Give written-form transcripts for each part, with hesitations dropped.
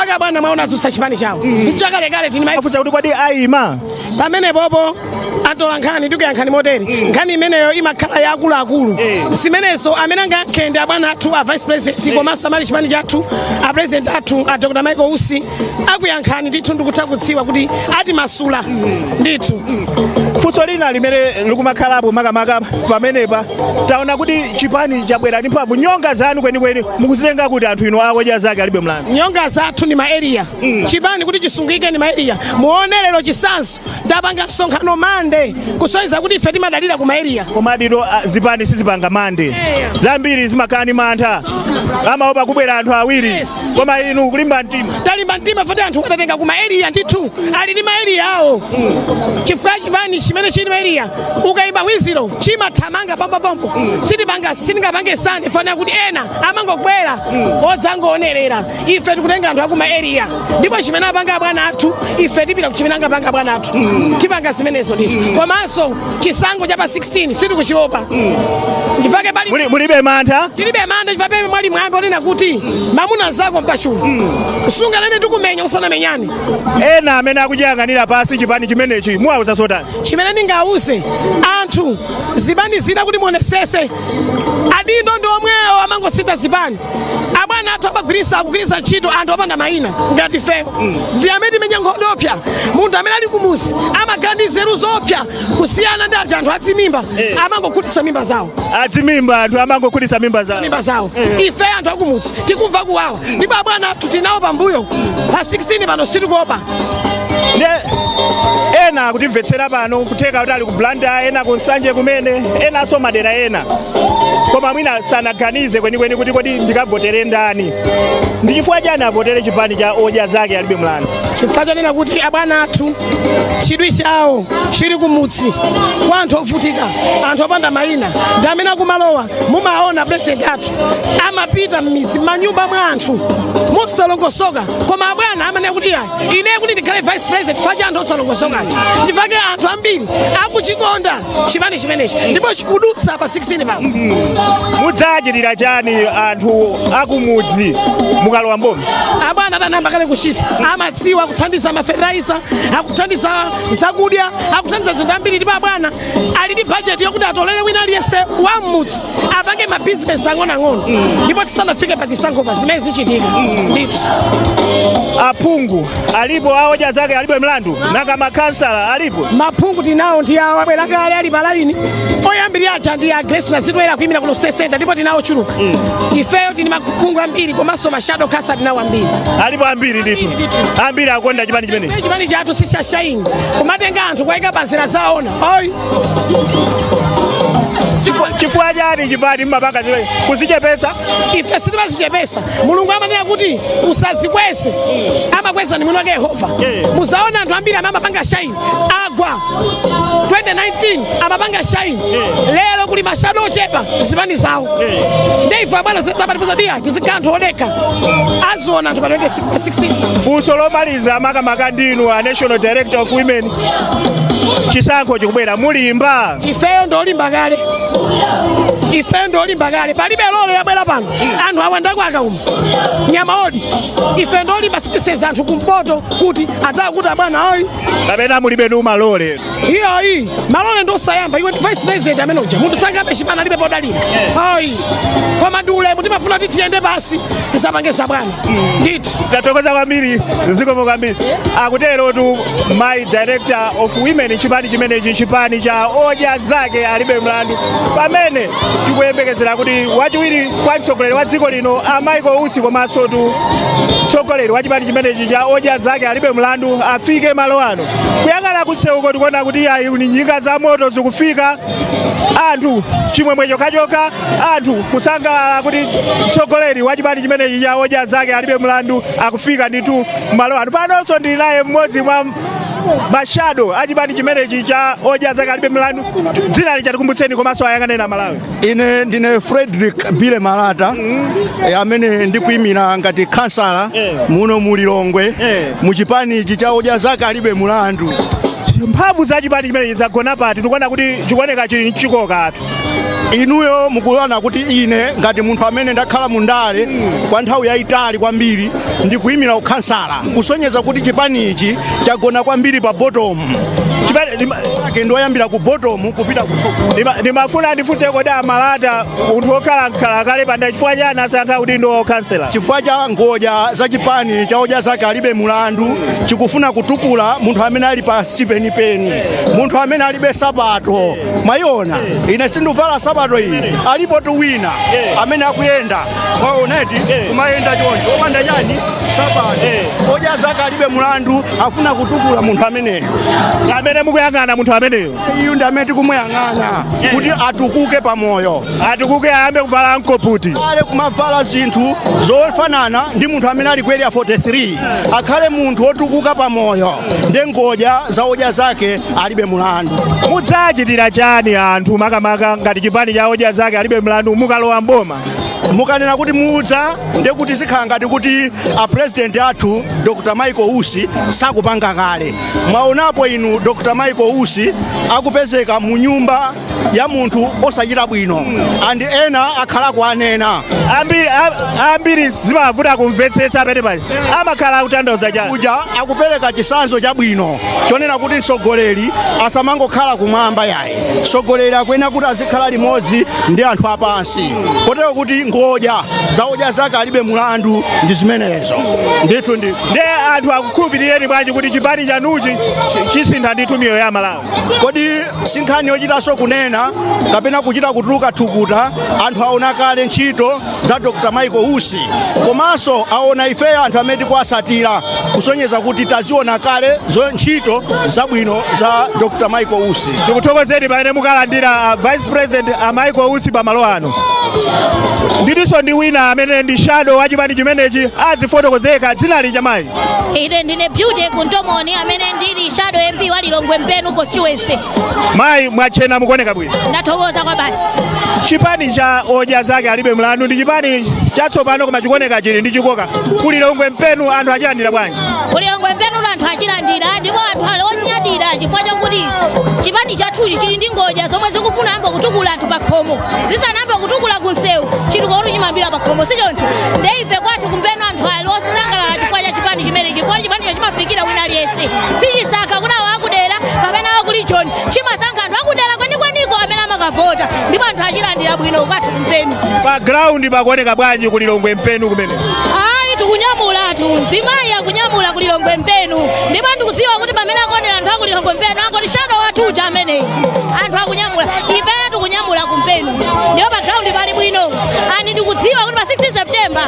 mpaka bwana maona zusa chipani chawo mchakale kale tini mafusa kuti kwadi aima pamene bobo atola nkhani tikuyankhani moteri nkhani imeneyo imakhala ya akuluakulu simenezo amene angayankhende abwana athu a vice president komanso amali chipani chathu a president athu a Dr. Michael Usi akuyankhani ndithu ndikutha kudziwa kuti ati masula ndithu funso lina limene likumakhalapo makamaka pamenepa taona kuti chipani chabwera ndi mphamvu nyonga zanu kwenikweni mukuzitenga kuti anthu ino Odya Zake alibe mlandu nyonga zathu ni maeria chipani kuti chisungike ni maeria muone lero chisanzo ndapanga nsonkhano mande kusonyeza kuti ife timadalira ku maeria komadito zipani sizipanga mande zambiri zimakani mantha amaopa kubwera anthu awiri koma inu kulimba mtima talimba mtima foti anthu atatenga ku maeria ndithu ali ndi maeria awo chifukwa chipani chimene chili maeria ukayimba wiziro chimathamanga pompopompo sitingapange sande fana kuti ena amangobwera odzangoonerera ife tikutenga anthu aku maeria ndipo chimene apanga bwana athu ife tipita kuchimene angapanga bwana athu tipanga zimenezo ndithu komanso chisankho cha pa 16 sitikuchiopa ndifake pali mulibe mantha tilibe mantha chifukwa mwali mwambe onena kuti mamuna zako mpachulu kusunga nene tikumenya usanamenyane ena amene akuchiyang'anira pasi chipani chimenechi muwauza sotani chimene ndingawuze anthu zipani zina kuti muonesese adindo ndi omwewo amangosita zipani abwana athu akugwiritsa ntchito anthu opanda mayina ngati fewo ndi amene timenya nkhondo opsa munthu amene ali kumusi amakhala ndi nzeru zopsa kusiyana ndi anthu adzimimba amangokhutitsa mimba zawo adzimimba anthu amangokhutitsa mimba zawo ife anthu akumudzi tikumva kuwawa ndipo abwana athu tinawo pambuyo pa 16 pano sitikuopa ena kutimvetsera pano kutheka kuti ali ku Blanda ena kunsanje kumene ena aso madera ena koma mwina sanaganize kwenikweni kuti kodi ndikavotere ndani ndi chifukwa chani avotere chipani cha Odya Zake alibe mlandu chifukwa chanena kuti abwana athu chidwi chawo chili kumudzi kwa anthu ovutika anthu opanda mayina ndi amene akumalowa mumaona president athu amapita m'midzi m'manyumba mwa anthu mosalongosoka koma abwana amene akuti ine kuti ndikhale vice president faja anthu osalongosokachi ndifake anthu ambiri akuchikonda chipani chimenechi ndipo chikudutsa pa 16 pano mudzachitira chani anthu akumudzi mukalowa mbombi abwana atanamba kale kuchita amadziwa akuthandiza mafederaisa akuthandiza zakudya akuthandiza zinthu ambiri ndipo abwana ali ndi budget yokuti atolere wina aliyense wa m'mudzi apange mabizinesi ang'onoang'ono ndipo tisanafike pa zisankho pa zimene zichitika ndithu aphungu alipo a Odya Zake alibe mlandu nanga makansala alipo maphungu tinawo ndi awo abwera kale ali palaini oyambiri aja ndi agresi na zitoera kuyimira kuno state center ndipo tinawo chuluka ifeyo tini maphungu ambiri komanso mashadow kasa tinawo ambiri alipo ambiri ndithu ambiri akonda chipani chimene chipani chathu sichashayini kumatenga anthu kwayika panzira zaona oyi chifukwa chani chipani mmapanga zimene kuzichepetsa ife sitimazichepesa mulungu amanena kuti usazikweze amakweza ni mwini wake Yehova muzaona anthu ambiri amapanga shayini agwa 2019 amapanga shayini lero kuli mashado ochepa zipani zawo ndeife abwana zipatipuza dia tizikhala anthu odeka aziona anthu pa 16 funso lomaliza makamaka ndinu a National Director of Women chisankho chikubwera mulimba ifeyo ndolimba kale palibe lolo yabwera pano anthu awandako akauma nyama odi ife ndolimba sitiseza anthu kumpoto kuti adzakuti abwana oyi kapena mulibe ndi malole iyoyi malole ndosayamba iwe ndi vice president amene uja munthu sangabe chipani alibe podalira oyi koma ndi ulemu timafuna kuti tiyende pasi tisapangesa bwana ndithu tatokoza kwambiri zikomo kwambiri akuterotu my director of women chipani chimenechi chipani cha Odya Zake alibe mlandu pamene tikuyembekezera kuti wachiwiri kwa mtsogoleri wa dziko lino a Michael Usi komanso mtsogoleri wa chipani chimenechi cha Odya Zake alibe mlandu afike malo ano kuyang'ana kutseuko tikuona kuti ayi ni njinga za moto zikufika anthu chimwemwe chokhachoka anthu kusangalala kuti mtsogoleri wa chipani chimenechi cha Odya Zake alibe mlandu akufika ndithu malo ano panonso ndili naye mmodzi mwa mashado achipani chimenechi cha Odya Zake alibe mlandu dzina lichatikumbutseni komanso ayang'anena Malawi ine ndine Frederick Bile Malata amene ndikuyimira ngati kansala muno mu Lilongwe mu chipani ichi cha Odya Zake alibe mlandu mphamvu za chipani chimenechi zagona pati tikuona kuti chikuoneka chili mchikoka athu inuyo mukuona kuti ine ngati munthu amene ndakhala mundale kwa nthawi yayitali kwambiri ndikuyimira ukhansala kusonyeza kuti chipani ichi chagona kwambiri pa bottom. Chipani ndoyambira ku bottom kupita ku top. Ndimafuna ndifunse kodi amalata munthu okhala kale panda chifukwa chani asankha kuti ndo ukhansala? Chifukwa cha ngodya za chipani cha Odya Zake alibe mulandu, chikufuna kutukula munthu amene ali pa sipenipeni, munthu amene alibe sapato. Mayona ine sinduvala sapato iyi alipo tu wina amene akuyenda mwaoneti kumayenda choncho opanda chani sapato. Odya Zake alibe mulandu, afuna kutukula munthu ameneyo. Amene mukuyang'ana munthu ameneyo iyo ndi amene tikumuyang'ana kuti atukuke pamoyo, atukuke ayambe kuvala nkoputi, ale kumavala zinthu zofanana ndi munthu amene ali kweri 43, akhale munthu otukuka pamoyo. Ndi ngodya za Odya Zake alibe mulandu. Mudzachitira chani anthu makamaka ngati chipani cha Odya Zake alibe mulandu mukalowa mboma? Mukanena kuti mudza ndekuti zikhala ngati kuti a president athu Dr. Michael Usi sakupanga kale. Mwaonapo inu Dr. Michael Usi akupezeka mu nyumba ya munthu osachita bwino, andi ena akhala kuanena ambiri zimavuta kumvetsetsa amene paja amakhala akutanthauza chani kuja akupereka chisanzo chabwino chonena kuti mtsogoleri asamangokhala kumwamba yayi. Mtsogoleri akuyenera kuti azikhala limodzi ndi anthu apansi, kotero kuti ngodya za Odya Zake alibe mulandu ndi zimenezo. Ndithu ndi anthu akukhulupirireni bwanji kuti chipani chanuchi chisintha ndithu miyoyo ya Malawi? Kodi sinkhani yochitanso kunena kapena kuchita kutuluka thukuta anthu aona kale ntchito za Dr. Michael Usi, komanso aona ifeyo anthu amene tikuwasatira kusonyeza kuti taziona kale ntchito zabwino za Dr. Michael Usi. Tikuthokozeni pamene mukalandira Vice President Michael Usi pamalo ano. Nditinso ndi wina amene ndi shadow wa chipani chimenechi azifotokozeka dzina lija mayi. Ine ndine Beauty Kuntomoni amene ndili shadow MP wa Lilongwe Mpenu constituency. Mayi mwachena mukuoneka bwino. Ndathokoza kwa basi. Chipani cha Odya Zake alibe mulandu ndi chipani chatsopano koma chikuoneka chili ndi chikoka. Ku Lilongwe Mpenu anthu achilandira bwanji? Ku Lilongwe Mpenu anthu achilandira ndipo anthu alonyadira chifukwa chakuti chipani chathuchi chili ndi ngodya zomwe zikufuna ambo kutukula anthu pa khomo. Zisanambe kutukula kunsewu chitukotu chimambira pa khomo sichoncho. Ndeive kwathu kumpenu anthu alosangalala chifukwa cha chipani chimenechi. Chifukwa chipani chimafikira wina aliyense. Sichisaka kuna wakudera kapena wakulichoni. Chimasankha anthu akudera kwenikweniko amene amakavota. Ndipo anthu achilandira bwino kwathu kumpenu. Pa ground pakuoneka bwanji ku Lilongwe Mpenu kumene? Tikunyamula tu nzimayi akunyamula ku Lilongwe Mpenu. Ndipo ndikudziwa kuti pamene akonera anthu aku Lilongwe Mpenu angoti shadow watuja amene anthu akunyamula ife tikunyamula ku Mpenu. Ndipo pa ground pali bwino ani ndikudziwa kuti pa 6 September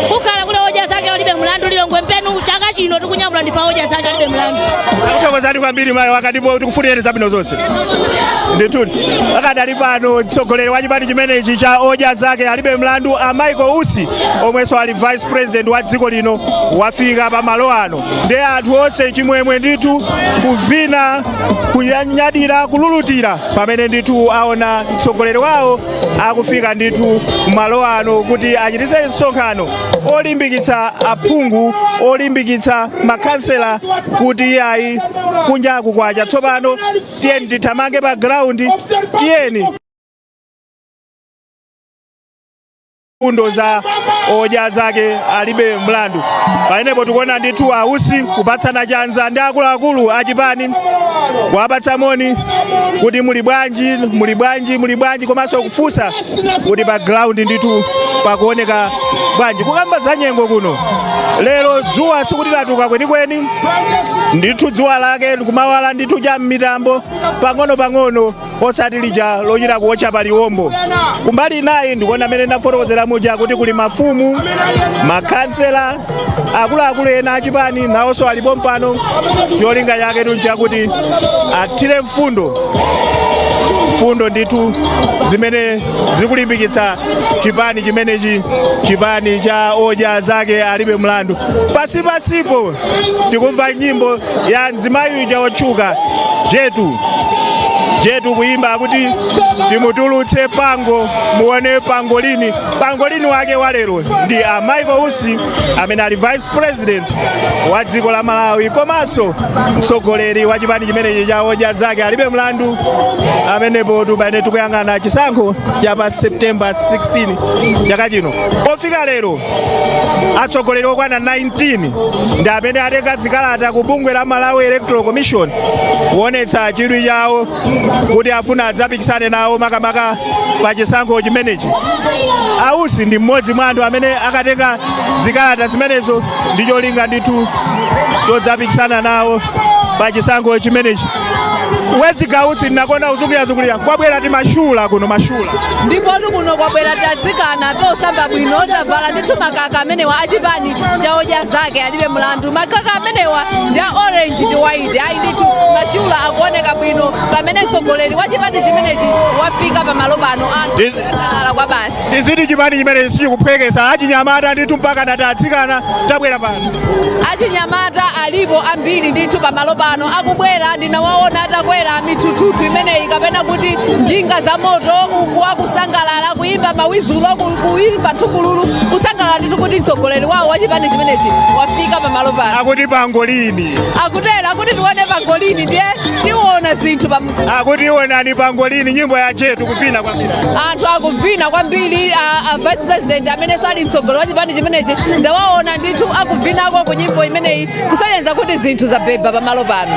kukhala kule Odya Zake alibe mulandu Lilongwe Mpenu chaka chino tikunyamula ndifa Odya Zake alibe mulandu. Tikuthokozani kwambiri mayi wakatipo tikufunireni zabwino zonse. Ndithu akadali pano mtsogoleri wa chipani chimenechi cha Odya Zake alibe mulandu Michael Usi omwenso ali Vice President wa dziko lino wafika pa malo ano. Ndi anthu onse chimwemwe ndithu kuvina kunyadira kululutira pamene ndithu aona mtsogoleri wawo akufika ndithu malo ano kuti achitise nsonkhano olimbikitsa aphungu, olimbikitsa makhansela kuti ayi kunjaku kwacha. Tsopano tiyeni tithamange pa ground, tiyeni fundo za Odya Zake alibe mlandu. Pamenepo tikuona ndithu ausi kupatsana chanza ndi akuluakulu achipani kuwapatsa moni kuti muli bwanji komanso kufunsa kuti pa ground ndithu pakuoneka bwanji. Kukamba za nyengo kuno lero dzuwa sikuti latuka kwenikweni, ndithu dzuwa lake kumawala ndithu cha mitambo pang'ono osati lija lochita kuotcha pa liwombo. Kumbali nayi ndikuona amene ndafotokozera muja kuti kuli mafumu, makhansela, akuluakulu ena achipani nawonso alipo mpano. Cholinga chake tuja kuti athire mfundo ndithu zimene zikulimbikitsa chipani chimenechi, chipani cha Odya Zake alibe mlandu. Pasipo tikumva nyimbo ya mzimayi uja otchuka Jetu jetu kuimba kuti timutulutse pango muone pangolini wake wa lero ndi Michael Usi amene ali vice president wa dziko la Malawi komanso mtsogoleri wa chipani chimenechi cha Odya Zake alibe mlandu amenepo tupane tikuyang'ana chisankho cha pa September 16 chaka chino. Pofika lero atsogoleri okwana 19 ndi amene atenga zikalata ku bungwe la Malawi Electoral Commission kuonetsa chidwi chawo kuti afuna adzapikisane nawo makamaka pa chisankho chimenechi. Ausi ndi mmodzi mwa anthu amene akatenga zikalata zimenezo ndi cholinga ndithu chodzapikisana nawo pa chisankho chimenechi. Wezigausi nakona uzungulira kwabwera ti mashula kuno mashula ndipo kuno kwabwera tadzikana tosamba bwino tavala ndithu makaka amenewa achipani cha Odya Zake alibe mlandu. Makaka amenewa ndi orange ndi white ayi ndithu mashula akuoneka bwino pamene mtsogoleri wa chipani chimenechi wafika pamalo pano anthu ala kwa basi tizidi chipani chimenechi sichikuphwekesa achinyamata ndithu mpaka natadzikana tabwera pano achinyamata alipo ambiri ndithu pamalo pano akubwera ndinawaona atakwera mitututu imeneyi kapena kuti njinga za moto uku akusangalala kuimba mawizulo kuimba thukululu kusangalala ndithu kuti mtsogoleri wawo wa chipani chimenechi wafika pamalo pano akuti pangolini akutera akuti tione pangolini ndiye tiona zinthu akuti ionani pangolini nyimbo ya chetu kupina kwambiri anthu akuvina kwambiri vice president amene sali mtsogoleri wa chipani chimenechi ndawaona ndithu akuvinako ku nyimbo imeneyi kusonyeza kuti zinthu zabeba pamalo pano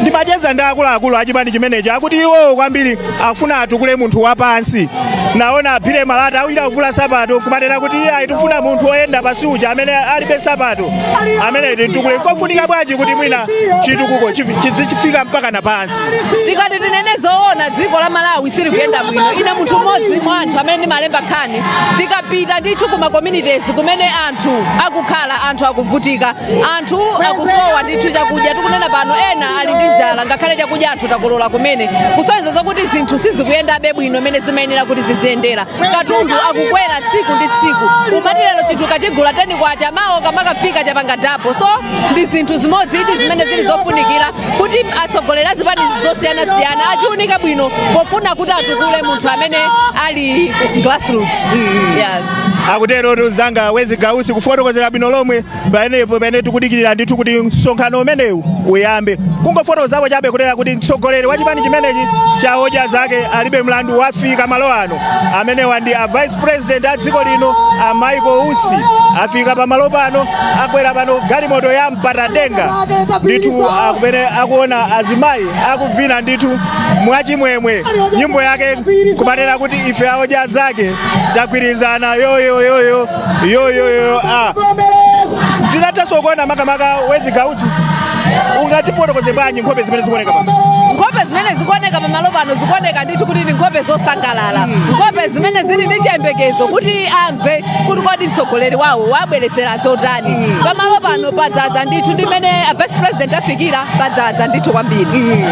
ndimacheza ndi akuluakulu achipani chimenechi akuti iwo kwambiri afuna atukule munthu wapansi naona aphire malata awira kuvula sapato kumanena kuti iye aitufuna munthu oyenda pasi uja amene alibe sapato amene titukule kofunika bwanji kuti mwina chitukuko chidzifika mpaka na pansi tikati tinene zoona dziko la Malawi sili kuyenda bwino. Ine munthu mmodzi mwa anthu amene ndimalemba nkhani tikapita ndithu kuma communities kumene anthu akukhala anthu akuvutika anthu akusowa ndithu chakudya tikunena pano ena ali ndi njala ngakhale chakudya anthu takolola kumene kusonyeza zokuti zinthu sizikuyendabe bwino imene zimayenera kuti ziziyendera. Katundu akukwera tsiku ndi tsiku umati lero chinthu kachigula 10 kwacha mawa kamakafika chapanga dapo so ndi zinthu zimodzi zimene zili zofunikira kuti atsogoleri azipani zosiyanasiyana achiunika bwino pofuna kuti atukule munthu amene ali grassroots. Akutero tuzanga Wezigausi kufotokozera bwino lomwe paenepo pamene tikudikirira ndithu kuti msonkhano umenewu uyambe kungofotokozapo chabe kutera kuti mtsogoleri wa chipani chimenechi cha Odya Zake alibe mlandu wafika malo ano amenewa ndi a vice president a dziko lino a Michael Usi afika pamalo pano akwera pano galimoto ya mpatadenga ndithu akumene akuona azimayi akuvina ndithu mwachimwemwe nyimbo yake kumanena kuti ife a Odya Zake tagwirizana yoyo tinathaso kuona makamaka Wezigausi ungatifotokoze bwanji nkhope zimene zikuoneka pano nkhope zimene zikuoneka pamalo pano zikuoneka ndithu kuti ndi nkhope zosangalala nkhope zimene zili ndi chiyembekezo kuti amve kuti kodi mtsogoleri wawo wabweresera zotani pamalo pano padzaza ndithu ndimene vice president afikira padzaza ndithu kwambiri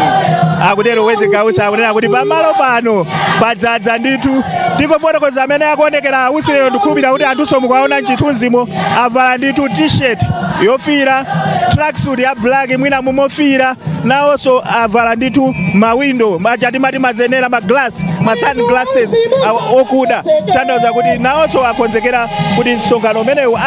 akutero Wezigausi akunena kuti pamalo pano padzaza ndithu ndingofotokoza amene akuonekera Usi lero ndikhulupirira kuti anthuso mukuwaona mchithunzimo avala ndithu t-shirt yofira tracksuit ya black mwina mumofira nawonso avala ndithu mawindo machati mati mazenera maglass ma sunglasses okuda tanthauza kuti nawonso akonzekera kuti msonkhano umenewu